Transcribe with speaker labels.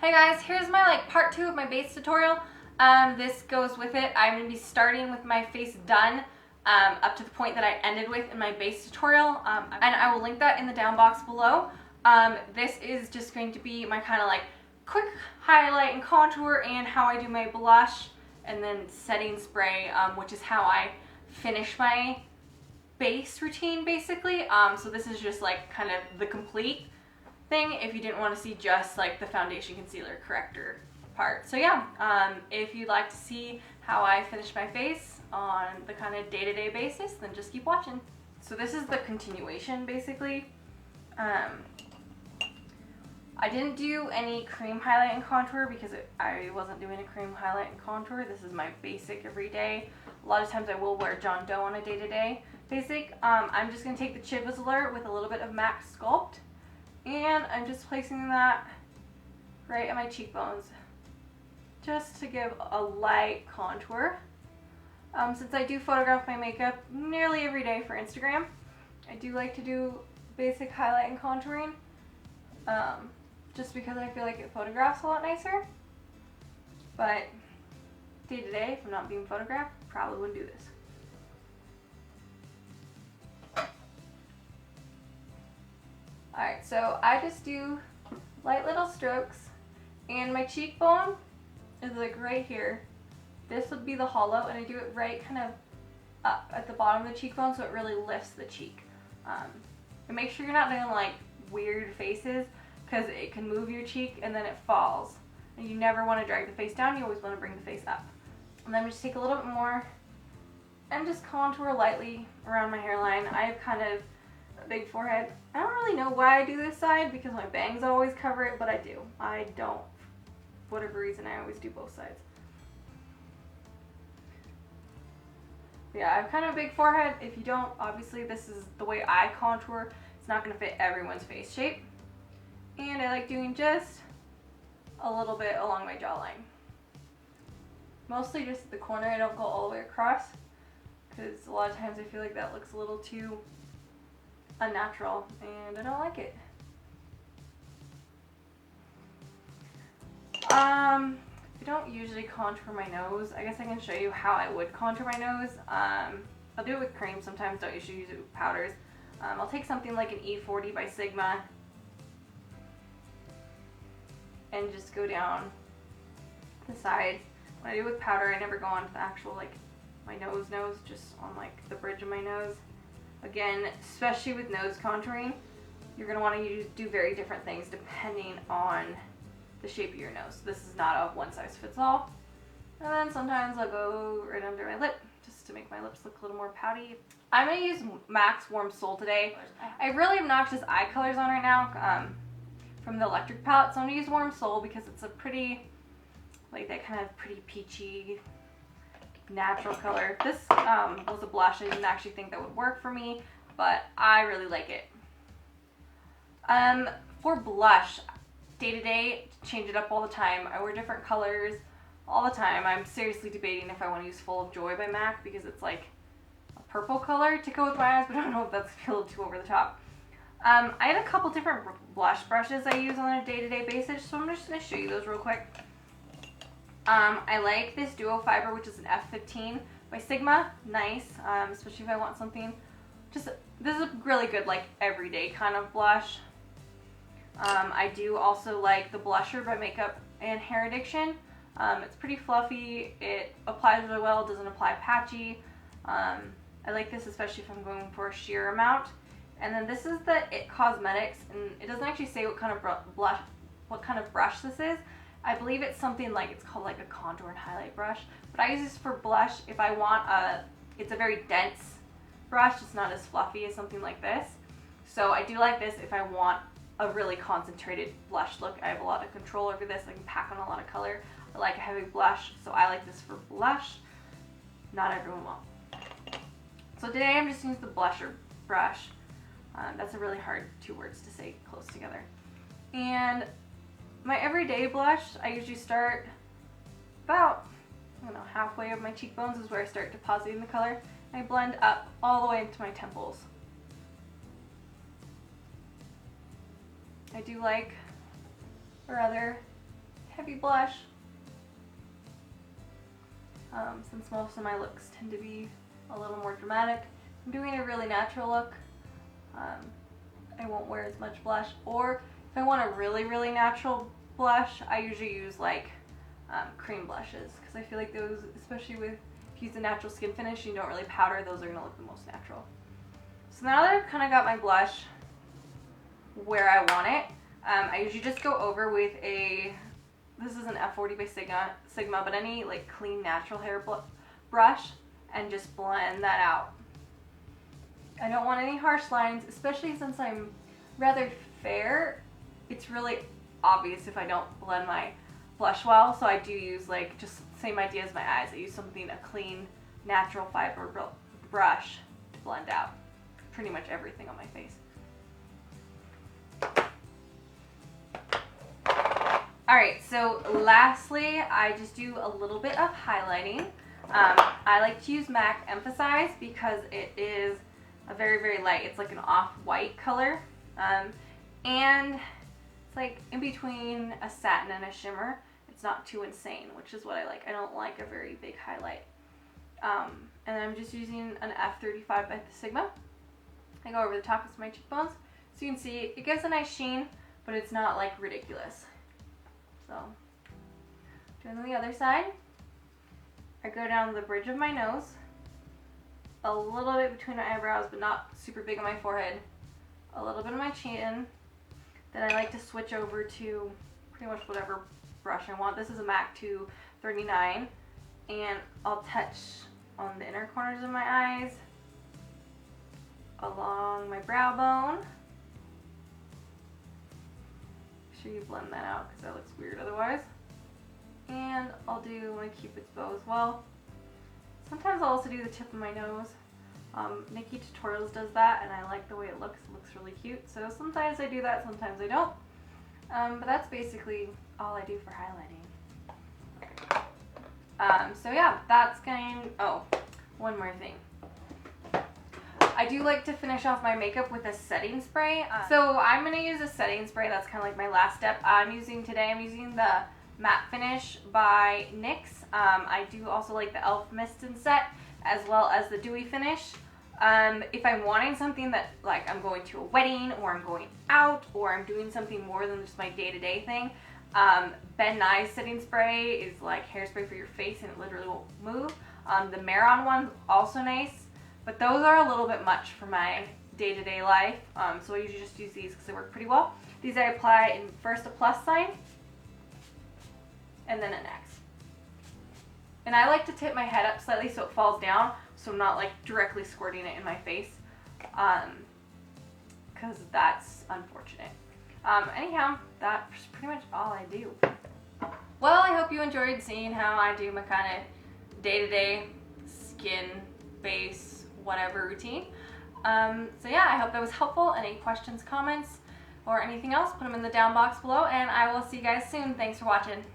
Speaker 1: Hey guys, here's my part 2 of my base tutorial. This goes with it. I'm going to be starting with my face done up to the point that I ended with in my base tutorial, and I will link that in the down box below. This is just going to be my kind of quick highlight and contour and how I do my blush and then setting spray, which is how I finish my base routine basically. So this is just kind of the complete thing if you didn't want to see just the foundation, concealer, corrector part. So yeah, if you'd like to see how I finish my face on the kind of day-to-day basis, then just keep watching. So this is the continuation basically. I didn't do any cream highlight and contour because I wasn't doing a cream highlight and contour. This is my basic everyday. A lot of times I will wear John Doe on a day-to-day basic. I'm just going to take the Chiselor with a little bit of MAC Sculpt, and I'm just placing that right at my cheekbones just to give a light contour. Since I do photograph my makeup nearly every day for Instagram, I do like to do basic highlight and contouring, just because I feel like it photographs a lot nicer. But day to day, if I'm not being photographed, probably wouldn't do this. Alright, so I just do light little strokes, and my cheekbone is right here. This would be the hollow, and I do it right kind of up at the bottom of the cheekbone so it really lifts the cheek. And make sure you're not doing weird faces, because it can move your cheek and then it falls. And you never want to drag the face down, you always want to bring the face up. And then we just take a little bit more and just contour lightly around my hairline. I have kind of a big forehead. I don't really know why I do this side because my bangs always cover it, but I do. I don't. For whatever reason, I always do both sides. Yeah, I have kind of a big forehead. If you don't, obviously this is the way I contour. It's not going to fit everyone's face shape. And I like doing just a little bit along my jawline. Mostly just at the corner. I don't go all the way across, because a lot of times I feel like that looks a little too unnatural and I don't like it. I don't usually contour my nose. I guess I can show you how I would contour my nose. I'll do it with cream sometimes, don't usually use it with powders. I'll take something like an E40 by Sigma and just go down the side. When I do it with powder, I never go on to the actual my nose, just on the bridge of my nose. Again, especially with nose contouring, you're going to want to do very different things depending on the shape of your nose. This is not a one size fits all. And then sometimes I'll go right under my lip just to make my lips look a little more pouty. I'm going to use MAC's Warm Soul today. I have really obnoxious eye colors on right now from the Electric palette, so I'm going to use Warm Soul because it's a pretty, that kind of pretty peachy, natural color. This was a blush. I didn't actually think that would work for me, but I really like it. For blush, day to day, change it up all the time. I wear different colors all the time. I'm seriously debating if I want to use Full of Joy by MAC because it's a purple color to go with my eyes, but I don't know if that's a little too over the top. I have a couple different blush brushes I use on a day-to-day basis, so I'm just going to show you those real quick. I like this Duo Fiber, which is an F15 by Sigma. Nice, especially if I want something. This is a really good everyday kind of blush. I do also like the Blusher by Makeup and Hair Addiction. It's pretty fluffy. It applies really well. It doesn't apply patchy. I like this especially if I'm going for a sheer amount. And then this is the It Cosmetics, and it doesn't actually say what kind of brush this is. I believe it's something it's called a contour and highlight brush, but I use this for blush if I want it's a very dense brush. It's not as fluffy as something like this. So I do like this if I want a really concentrated blush look. I have a lot of control over this. I can pack on a lot of color. I like a heavy blush, so I like this for blush. Not everyone will. So today I'm just using the blusher brush. That's a really hard two words to say close together. And my everyday blush, I usually start about, halfway of my cheekbones is where I start depositing the color. I blend up all the way into my temples. I do like, or rather, heavy blush. Since most of my looks tend to be a little more dramatic, I'm doing a really natural look. I won't wear as much blush, or if I want a really, really natural blush, I usually use like cream blushes, because I feel like those, especially with, if you use a natural skin finish, you don't really powder, those are going to look the most natural. So now that I've kind of got my blush where I want it, I usually just go over with this is an F40 by Sigma, but any like clean natural hair brush, and just blend that out. I don't want any harsh lines, especially since I'm rather fair. It's really obvious if I don't blend my blush well, so I do use like just same idea as my eyes. I use something, a clean natural fiber brush to blend out pretty much everything on my face. Alright, so lastly, I just do a little bit of highlighting. I like to use MAC Emphasize because it is a very, very light. It's like an off-white color. And it's like in between a satin and a shimmer. It's not too insane, which is what I like. I don't like a very big highlight. And I'm just using an F35 by Sigma. I go over the top of my cheekbones. So you can see it gives a nice sheen, but it's not like ridiculous. So, doing the other side, I go down the bridge of my nose, a little bit between my eyebrows, but not super big on my forehead, a little bit of my chin. Then I like to switch over to pretty much whatever brush I want. This is a MAC 239, and I'll touch on the inner corners of my eyes, along my brow bone. Make sure you blend that out because that looks weird otherwise. And I'll do my Cupid's bow as well. Sometimes I'll also do the tip of my nose. Nikki Tutorials does that, and I like the way it looks. It looks really cute. So sometimes I do that, sometimes I don't. But that's basically all I do for highlighting. So yeah, that's going. Oh, one more thing. I do like to finish off my makeup with a setting spray. So I'm going to use a setting spray. That's kind of like my last step. I'm using the Matte Finish by NYX. I do also like the e.l.f. Mist and Set, as well as the Dewy Finish. If I'm wanting something that, like, I'm going to a wedding, or I'm going out, or I'm doing something more than just my day-to-day thing, Ben Nye's setting spray is like hairspray for your face, and it literally won't move. The Maron one's also nice. But those are a little bit much for my day-to-day life, so I usually just use these because they work pretty well. These I apply in first a plus sign, and then an X. And I like to tip my head up slightly so it falls down, so I'm not like directly squirting it in my face, because that's unfortunate. Anyhow, that's pretty much all I do. Well, I hope you enjoyed seeing how I do my kind of day-to-day skin, face, whatever routine. So yeah, I hope that was helpful. Any questions, comments, or anything else, put them in the down box below, and I will see you guys soon. Thanks for watching.